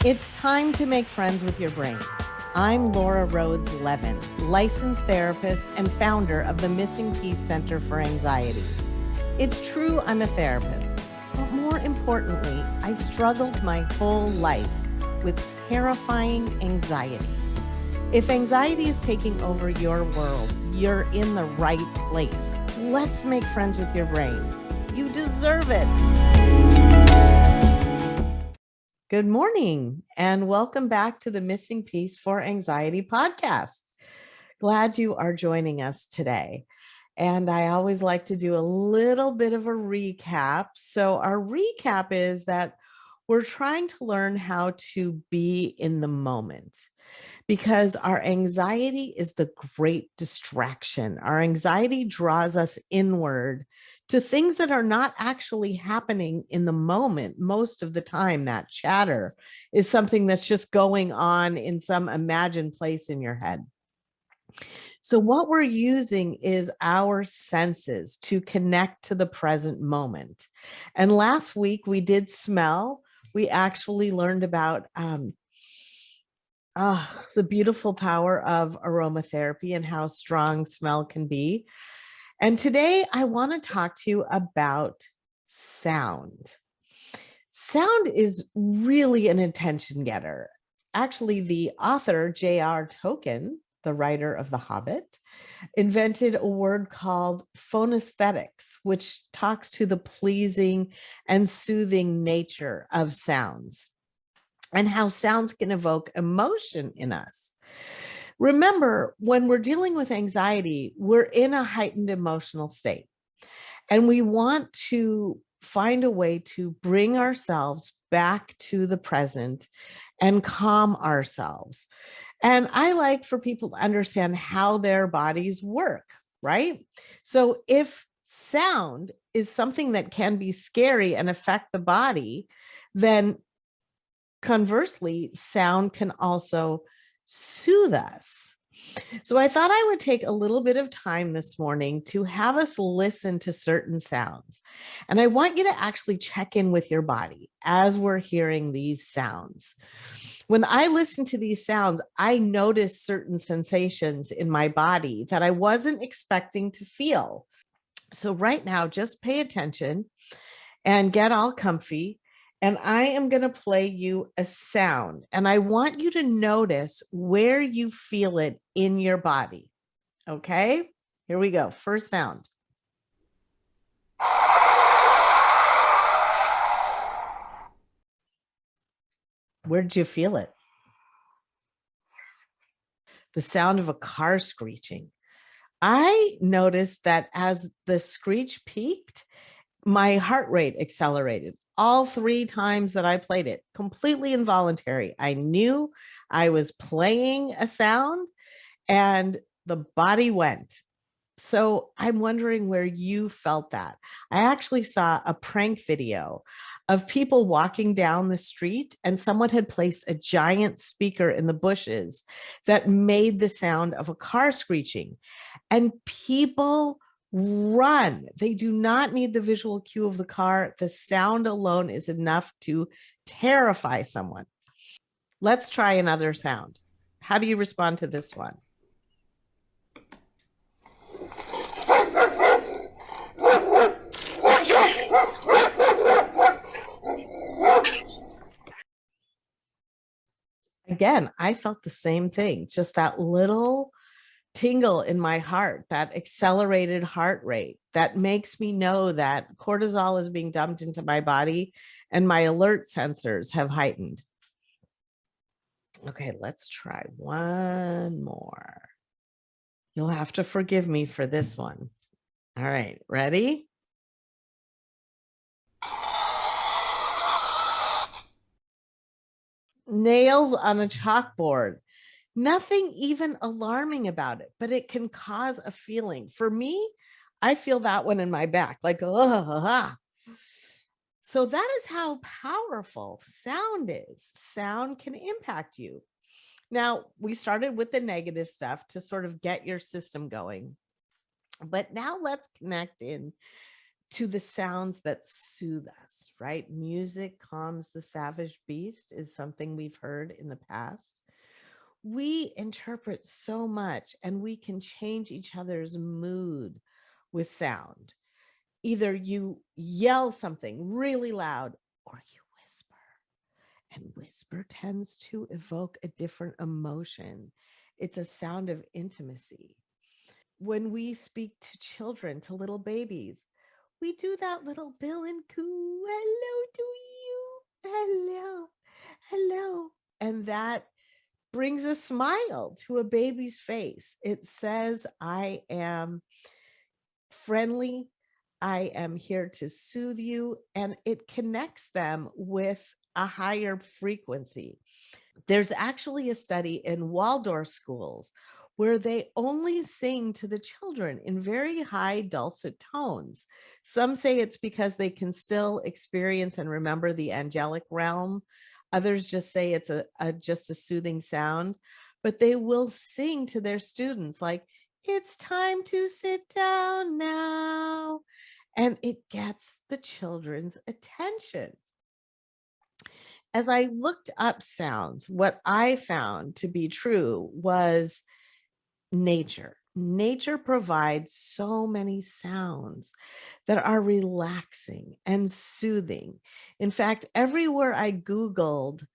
It's time to make friends with your brain. I'm Laura Rhodes-Levin, licensed therapist and founder of the Missing Piece Center for Anxiety. It's true I'm a therapist, but more importantly, I struggled my whole life with terrifying anxiety. If anxiety is taking over your world, you're in the right place. Let's make friends with your brain. You deserve it. Good morning, and welcome back to the Missing Piece for Anxiety podcast. Glad you are joining us today. And I always like to do a little bit of a recap. So, our recap is that we're trying to learn how to be in the moment because our anxiety is the great distraction. Our anxiety draws us inward to things that are not actually happening in the moment. Most of the time, that chatter is something that's just going on in some imagined place in your head. So, what we're using is our senses to connect to the present moment. And last week we did smell. We actually learned about the beautiful power of aromatherapy and how strong smell can be. And today I want to talk to you about sound. Sound is really an attention getter. Actually, the author, J.R. Tolkien, the writer of The Hobbit, invented a word called phonesthetics, which talks to the pleasing and soothing nature of sounds and how sounds can evoke emotion in us. Remember, when we're dealing with anxiety, we're in a heightened emotional state, and we want to find a way to bring ourselves back to the present and calm ourselves. And I like for people to understand how their bodies work, right? So if sound is something that can be scary and affect the body, then conversely, sound can also soothe us. So I thought I would take a little bit of time this morning to have us listen to certain sounds. And I want you to actually check in with your body as we're hearing these sounds. When I listen to these sounds, I notice certain sensations in my body that I wasn't expecting to feel. So right now, just pay attention and get all comfy. And I am going to play you a sound. And I want you to notice where you feel it in your body. Okay, here we go. First sound. Where did you feel it? The sound of a car screeching. I noticed that as the screech peaked, my heart rate accelerated all 3 times that I played it, completely involuntary. I knew I was playing a sound and the body went. So I'm wondering where you felt that. I actually saw a prank video of people walking down the street, and someone had placed a giant speaker in the bushes that made the sound of a car screeching. And people run. They do not need the visual cue of the car. The sound alone is enough to terrify someone. Let's try another sound. How do you respond to this one? Again, I felt the same thing, just that little tingle in my heart, that accelerated heart rate that makes me know that cortisol is being dumped into my body and my alert sensors have heightened. Okay, let's try one more. You'll have to forgive me for this one. All right, ready? Nails on a chalkboard. Nothing even alarming about it, but it can cause a feeling. For me, I feel that one in my back, like, oh. So that is how powerful sound is. Sound can impact you. Now, we started with the negative stuff to sort of get your system going. But now let's connect in to the sounds that soothe us, right? Music calms the savage beast is something we've heard in the past. We interpret so much and we can change each other's mood with sound. Either you yell something really loud or you whisper, and whisper tends to evoke a different emotion. It's a sound of intimacy. When we speak to children, to little babies, we do that little Bill and Coo, hello to you, hello, hello. And that brings a smile to a baby's face. It says, I am friendly, I am here to soothe you, and it connects them with a higher frequency. There's actually a study in Waldorf schools where they only sing to the children in very high dulcet tones. Some say it's because they can still experience and remember the angelic realm. Others just say it's just a soothing sound, but they will sing to their students like, it's time to sit down now. And it gets the children's attention. As I looked up sounds, what I found to be true was nature. Nature provides so many sounds that are relaxing and soothing. In fact, everywhere I Googled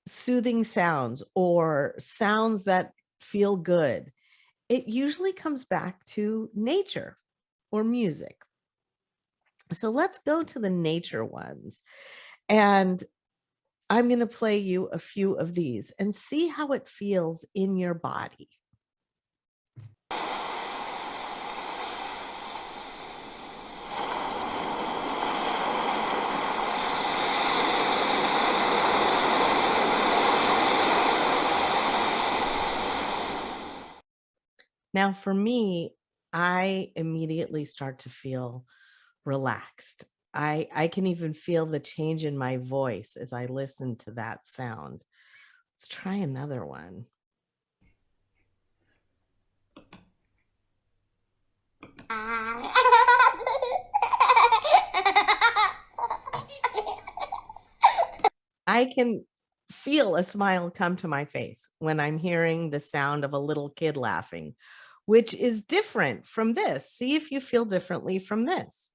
soothing sounds or sounds that feel good, it usually comes back to nature or music. So let's go to the nature ones. And I'm going to play you a few of these and see how it feels in your body. Now, for me, I immediately start to feel relaxed. I can even feel the change in my voice as I listen to that sound. Let's try another one. I can feel a smile come to my face when I'm hearing the sound of a little kid laughing, which is different from this. See if you feel differently from this.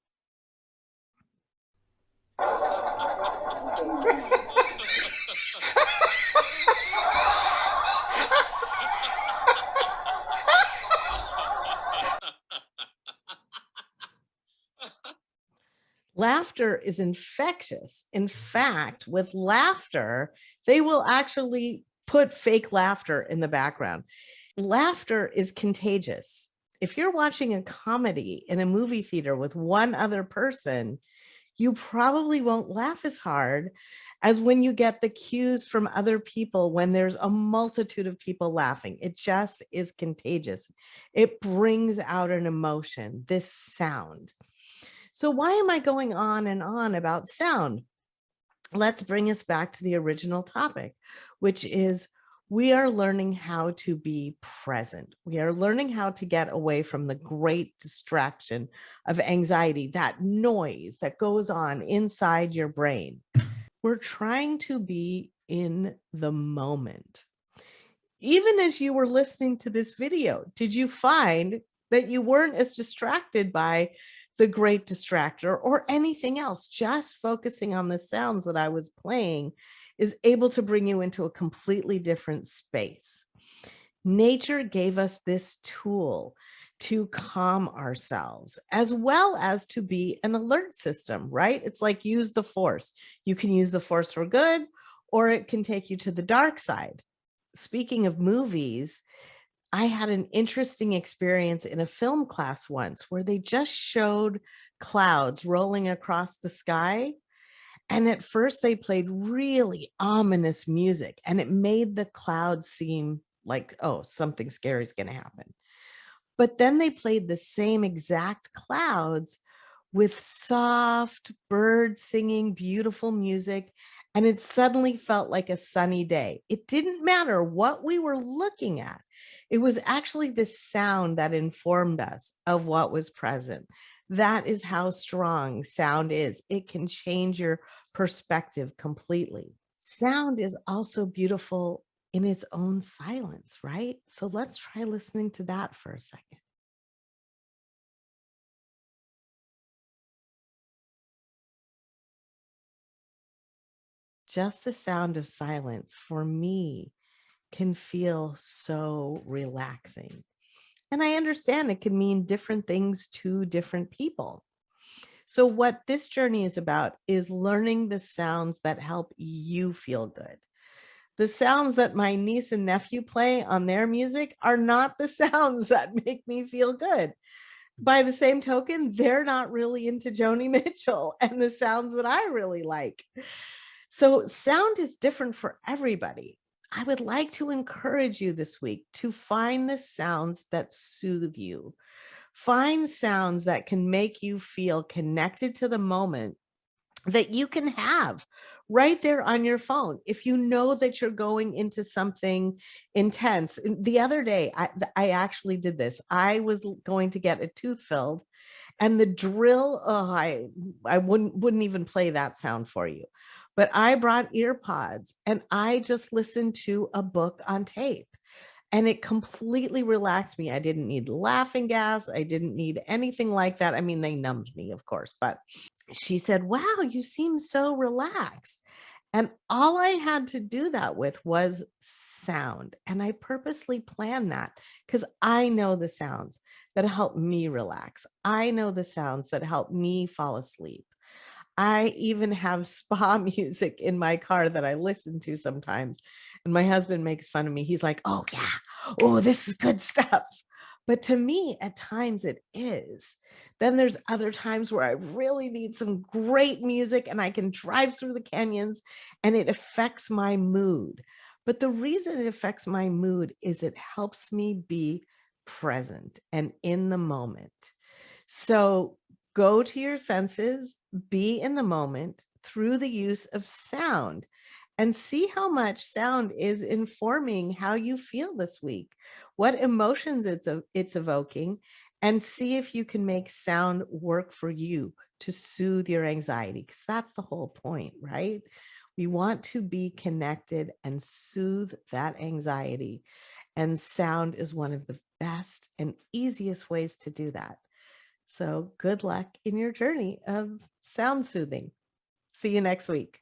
Laughter is infectious. In fact, with laughter, they will actually put fake laughter in the background. Laughter is contagious. If you're watching a comedy in a movie theater with one other person, you probably won't laugh as hard as when you get the cues from other people when there's a multitude of people laughing. It just is contagious. It brings out an emotion, this sound. So why am I going on and on about sound? Let's bring us back to the original topic, which is we are learning how to be present. We are learning how to get away from the great distraction of anxiety, that noise that goes on inside your brain. We're trying to be in the moment. Even as you were listening to this video, did you find that you weren't as distracted by the great distractor or anything else? Just focusing on the sounds that I was playing is able to bring you into a completely different space. Nature gave us this tool to calm ourselves as well as to be an alert system, right? It's like use the force. You can use the force for good, or it can take you to the dark side. Speaking of movies, I had an interesting experience in a film class once where they just showed clouds rolling across the sky. And at first they played really ominous music and it made the clouds seem like, oh, something scary is going to happen. But then they played the same exact clouds with soft birds singing beautiful music, and it suddenly felt like a sunny day. It didn't matter what we were looking at. It was actually the sound that informed us of what was present. That is how strong sound is. It can change your perspective completely. Sound is also beautiful in its own silence, right? So let's try listening to that for a second. Just the sound of silence for me can feel so relaxing. And I understand it can mean different things to different people. So, what this journey is about is learning the sounds that help you feel good. The sounds that my niece and nephew play on their music are not the sounds that make me feel good. By the same token, they're not really into Joni Mitchell and the sounds that I really like. So, sound is different for everybody. I would like to encourage you this week to find the sounds that soothe you. Find sounds that can make you feel connected to the moment that you can have right there on your phone. If you know that you're going into something intense. The other day, I actually did this. I was going to get a tooth filled, and the drill, oh, I wouldn't even play that sound for you. But I brought ear pods and I just listened to a book on tape. And it completely relaxed me. I didn't need laughing gas. I didn't need anything like that. I mean, they numbed me, of course, but she said, "Wow, you seem so relaxed." And all I had to do that with was sound. And I purposely planned that because I know the sounds that help me relax. I know the sounds that help me fall asleep. I even have spa music in my car that I listen to sometimes. And my husband makes fun of me. He's like, "Oh, yeah. Oh, this is good stuff." But to me, at times it is. Then there's other times where I really need some great music and I can drive through the canyons and it affects my mood. But the reason it affects my mood is it helps me be present and in the moment. So go to your senses, be in the moment through the use of sound, and see how much sound is informing how you feel this week, what emotions it's evoking, and see if you can make sound work for you to soothe your anxiety, because that's the whole point, right? We want to be connected and soothe that anxiety, and sound is one of the best and easiest ways to do that. So good luck in your journey of sound soothing. See you next week.